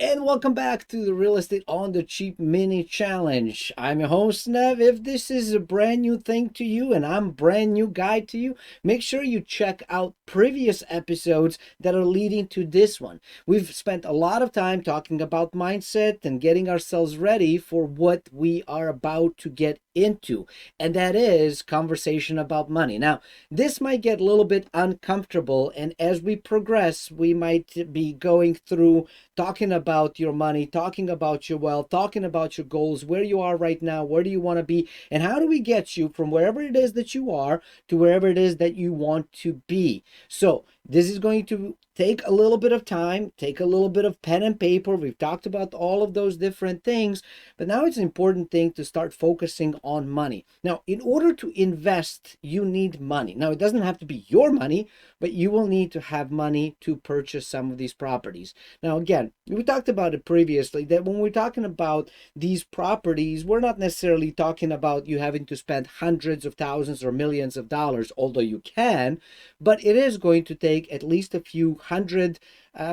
And welcome back to the Real Estate on the Cheap Mini Challenge. I'm your host, Nev. If this is a brand new thing to you and I'm a brand new guy to you, make sure you check out previous episodes that are leading to this one. We've spent a lot of time talking about mindset and getting ourselves ready for what we are about to get into, and that is conversation about money. Now, this might get a little bit uncomfortable, and as we progress, we might be going through talking about your money, talking about your wealth, talking about your goals, where you are right now, where do you want to be, and how do we get you from wherever it is that you are to wherever it is that you want to be. So, this is going to take a little bit of time, take a little bit of pen and paper. We've talked about all of those different things, but now it's an important thing to start focusing on money. Now, in order to invest, you need money. Now, it doesn't have to be your money, but you will need to have money to purchase some of these properties. Now, again, we talked about it previously that when we're talking about these properties, we're not necessarily talking about you having to spend hundreds of thousands or millions of dollars, although you can, but it is going to take at least a few hundred,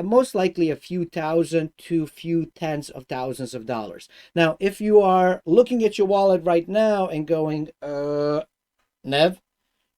most likely a few thousand to few tens of thousands of dollars. Now, if you are looking at your wallet right now and going, Nev,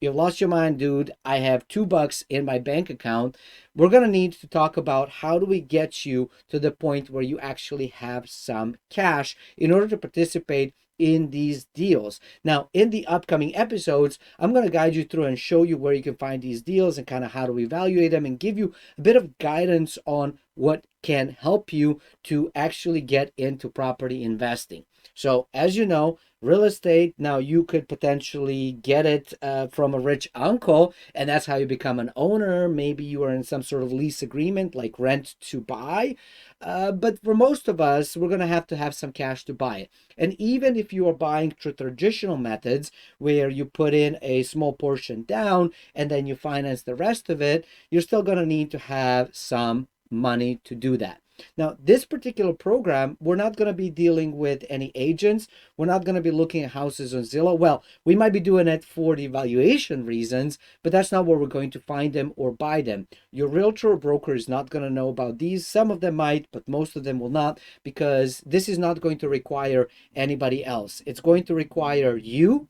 you've lost your mind, dude. I have $2 in my bank account. We're going to need to talk about how do we get you to the point where you actually have some cash in order to participate in these deals. Now, in the upcoming episodes, I'm going to guide you through and show you where you can find these deals and kind of how to evaluate them and give you a bit of guidance on what can help you to actually get into property investing. So, as you know, real estate, now you could potentially get it from a rich uncle, and that's how you become an owner. Maybe you are in some sort of lease agreement like rent to buy. But for most of us, we're going to have some cash to buy it. And even if you are buying through traditional methods where you put in a small portion down and then you finance the rest of it, you're still going to need to have some money to do that. Now, this particular program, we're not going to be dealing with any agents. We're not going to be looking at houses on Zillow. Well, we might be doing it for the valuation reasons, but that's not where we're going to find them or buy them. Your realtor or broker is not going to know about these. Some of them might, but most of them will not, because this is not going to require anybody else. It's going to require you,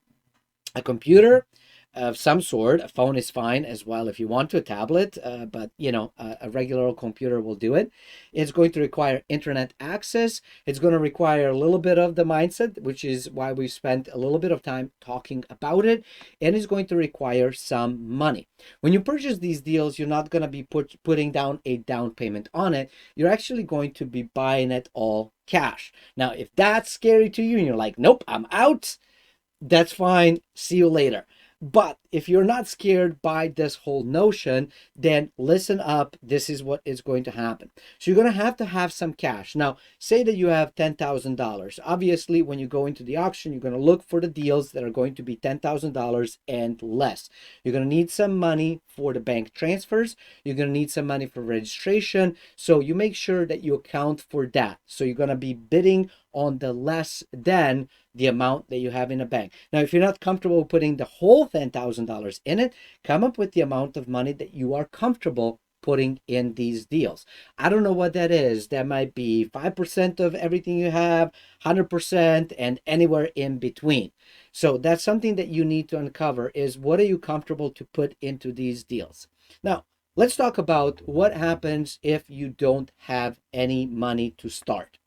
a computer of some sort. A phone is fine as well if you want to, a tablet, but a regular old computer will do it. It's going to require internet access. It's going to require a little bit of the mindset, which is why we spent a little bit of time talking about it, and it's going to require some money. When you purchase these deals, you're not going to be putting down a down payment on it. You're actually going to be buying it all cash. Now, if that's scary to you and you're like, nope, I'm out, that's fine. See you later. But if you're not scared by this whole notion, then listen up. This is what is going to happen. So you're going to have some cash. Now, say that you have $10,000. Obviously, when you go into the auction, you're going to look for the deals that are going to be $10,000 and less. You're going to need some money for the bank transfers. You're going to need some money for registration. So you make sure that you account for that. So you're going to be bidding on the less than the amount that you have in a bank. Now, if you're not comfortable putting the whole $10,000 in it, come up with the amount of money that you are comfortable putting in these deals. I don't know what that is. That might be 5% of everything you have, 100%, and anywhere in between. So that's something that you need to uncover, is what are you comfortable to put into these deals. Now, let's talk about what happens if you don't have any money to start.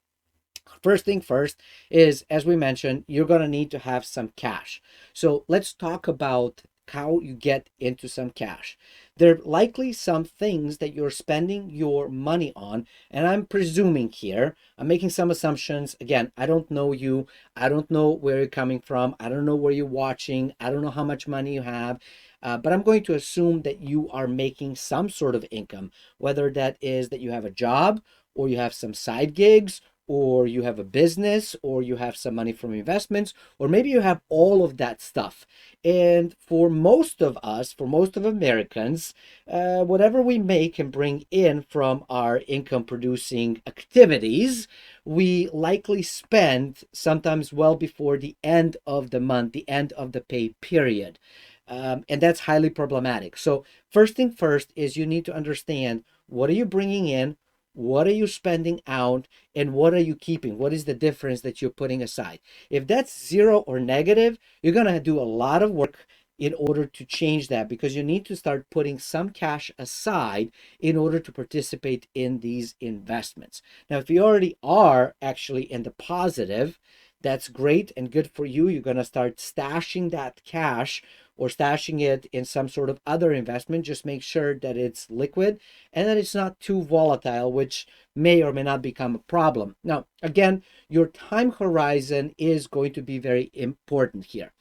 First thing first is, as we mentioned, you're going to need to have some cash. So let's talk about how you get into some cash. There are likely some things that you're spending your money on, and I'm presuming here, I'm making some assumptions. Again, I don't know you. I don't know where you're coming from. I don't know where you're watching. I don't know how much money you have. But I'm going to assume that you are making some sort of income, whether that is that you have a job, or you have some side gigs, or you have a business, or you have some money from investments, or maybe you have all of that stuff. And for most of us, for most of Americans, whatever we make and bring in from our income producing activities, we likely spend sometimes well before the end of the month, the end of the pay period. And that's highly problematic. So first thing first is you need to understand, what are you bringing in? what are you spending out and what are you keeping? What is the difference that you're putting aside? If that's zero or negative, you're going to do a lot of work in order to change that, because you need to start putting some cash aside in order to participate in these investments. Now, if you already are actually in the positive, that's great and good for you. You're going to start stashing that cash or stashing it in some sort of other investment. Just make sure that it's liquid and that it's not too volatile, which may or may not become a problem. Now, again, your time horizon is going to be very important here.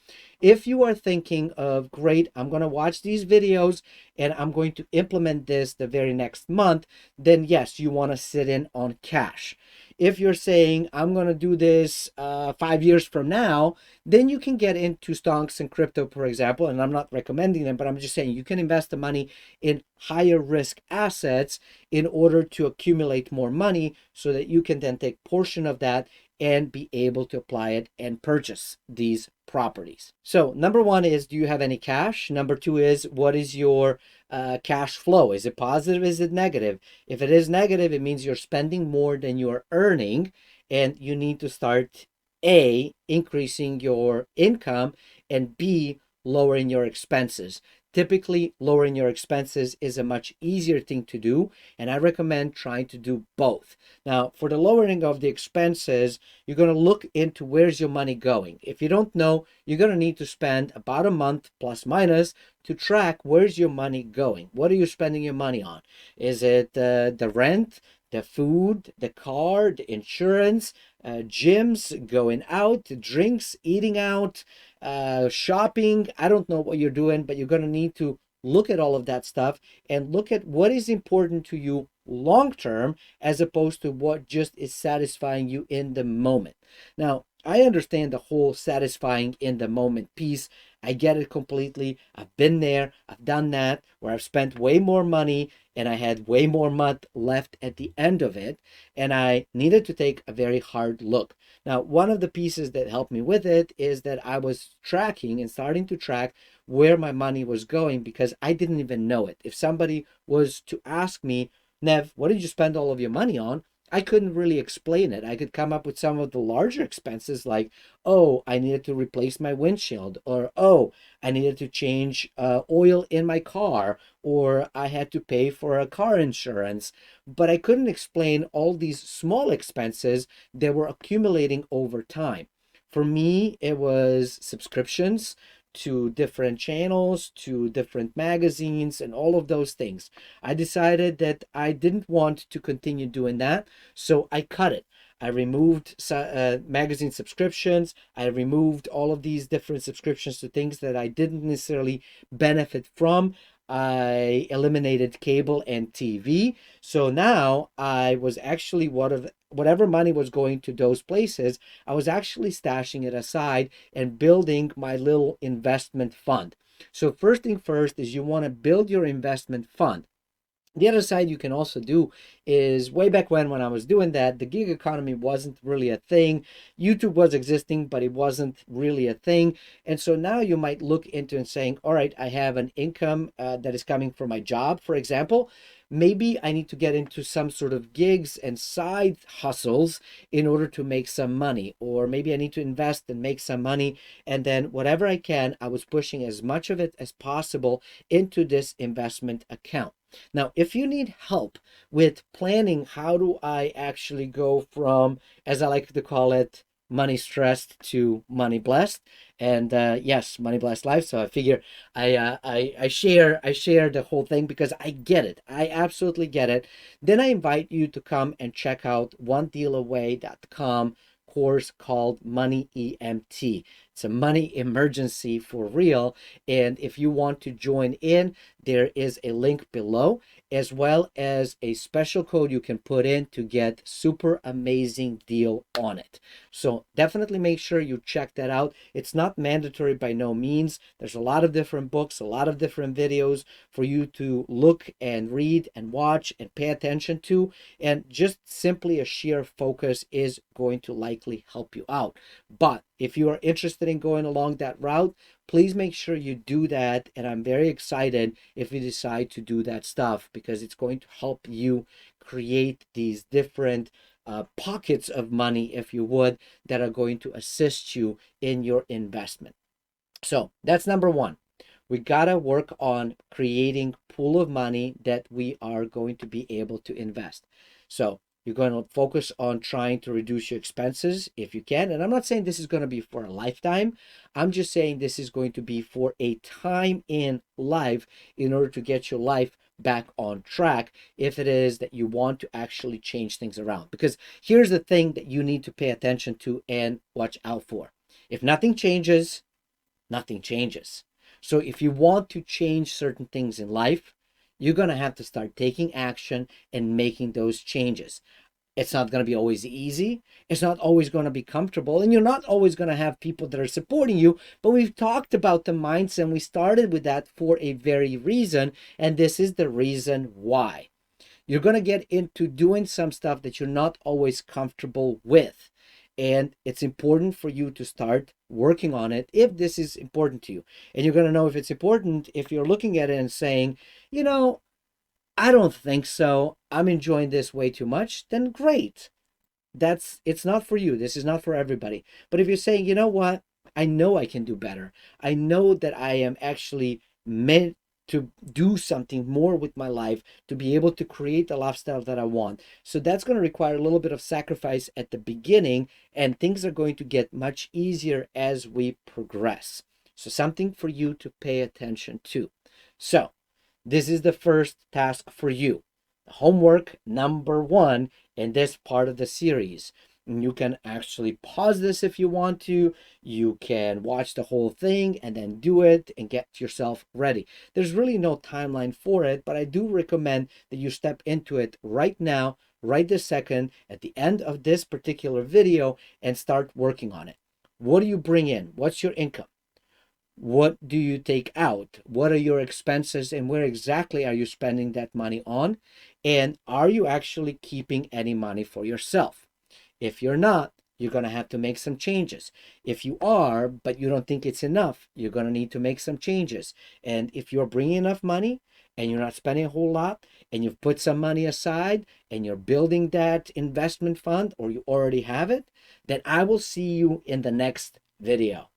If you are thinking of, great, I'm going to watch these videos and I'm going to implement this the very next month, then yes, you want to sit in on cash. If you're saying, I'm going to do this 5 years from now, then you can get into stocks and crypto, for example. And I'm not recommending them, but I'm just saying you can invest the money in higher risk assets in order to accumulate more money so that you can then take portion of that and be able to apply it and purchase these properties. So number one is, do you have any cash? Number two is, what is your cash flow? Is it positive? Is it negative? If it is negative, it means you're spending more than you're earning, and you need to start A, increasing your income, and B, lowering your expenses. Typically, lowering your expenses is a much easier thing to do, and I recommend trying to do both. Now, for the lowering of the expenses, you're going to look into where's your money going. If you don't know, you're going to need to spend about a month plus minus to track where's your money going. What are you spending your money on? Is it the rent, the food, the car, the insurance, gyms, going out, drinks, eating out, shopping? I don't know what you're doing, but you're going to need to look at all of that stuff and look at what is important to you long term as opposed to what just is satisfying you in the moment. Now, I understand the whole satisfying in the moment piece. I get it completely. I've been there. I've done that where I've spent way more money and I had way more month left at the end of it. And I needed to take a very hard look. Now, one of the pieces that helped me with it is that I was tracking and starting to track where my money was going because I didn't even know it. If somebody was to ask me, Nev, what did you spend all of your money on? I couldn't really explain it. I could come up with some of the larger expenses like, oh, I needed to replace my windshield, or oh, I needed to change oil in my car, or I had to pay for a car insurance. But I couldn't explain all these small expenses that were accumulating over time. For me, it was subscriptions to different channels, to different magazines, and all of those things. I decided that I didn't want to continue doing that, so I cut it. I removed magazine subscriptions. I removed all of these different subscriptions to things that I didn't necessarily benefit from. I eliminated cable and TV. So now I was actually whatever money was going to those places, I was actually stashing it aside and building my little investment fund. So first thing first is you want to build your investment fund. The other side you can also do is, way back when I was doing that, the gig economy wasn't really a thing. YouTube was existing, but it wasn't really a thing. And so now you might look into and saying, all right, I have an income that is coming from my job, for example. Maybe I need to get into some sort of gigs and side hustles in order to make some money, or maybe I need to invest and make some money. And then whatever I can, I was pushing as much of it as possible into this investment account. Now, if you need help with planning, how do I actually go from, as I like to call it, money stressed to money blessed? And yes, money blessed life. So I figure I share the whole thing because I get it. I absolutely get it. Then I invite you to come and check out onedealaway.com course called Money EMT. It's a money emergency for real. And if you want to join in, there is a link below, as well as a special code you can put in to get super amazing deal on it. So definitely make sure you check that out. It's not mandatory by no means. There's a lot of different books, a lot of different videos for you to look and read and watch and pay attention to. And just simply a sheer focus is going to likely help you out. But if you are interested in going along that route, please make sure you do that. And I'm very excited if you decide to do that stuff because it's going to help you create these different pockets of money, if you would, that are going to assist you in your investment. So that's number one. We gotta work on creating pool of money that we are going to be able to invest. So you're going to focus on trying to reduce your expenses if you can. And I'm not saying this is going to be for a lifetime. I'm just saying this is going to be for a time in life in order to get your life back on track if it is that you want to actually change things around. Because here's the thing that you need to pay attention to and watch out for. If nothing changes, nothing changes. So if you want to change certain things in life, you're going to have to start taking action and making those changes. It's not going to be always easy. It's not always going to be comfortable. And you're not always going to have people that are supporting you. But we've talked about the mindset and we started with that for a very reason. And this is the reason why. You're going to get into doing some stuff that you're not always comfortable with. And it's important for you to start working on it if this is important to you. And you're going to know if it's important if you're looking at it and saying, you know, I don't think so. I'm enjoying this way too much. Then great. It's not for you. This is not for everybody. But if you're saying, you know what, I know I can do better. I know that I am actually meant to do something more with my life to be able to create the lifestyle that I want. So that's going to require a little bit of sacrifice at the beginning, and things are going to get much easier as we progress. So something for you to pay attention to. So this is the first task for you. Homework number one in this part of the series. And you can actually pause this if you want to. You can watch the whole thing and then do it and get yourself ready. There's really no timeline for it, but I do recommend that you step into it right now, right this second, at the end of this particular video, and start working on it. What do you bring in? What's your income? What do you take out? What are your expenses and where exactly are you spending that money on? And are you actually keeping any money for yourself? If you're not, you're going to have to make some changes. If you are, but you don't think it's enough, you're going to need to make some changes. And if you're bringing enough money and you're not spending a whole lot and you've put some money aside and you're building that investment fund or you already have it, then I will see you in the next video.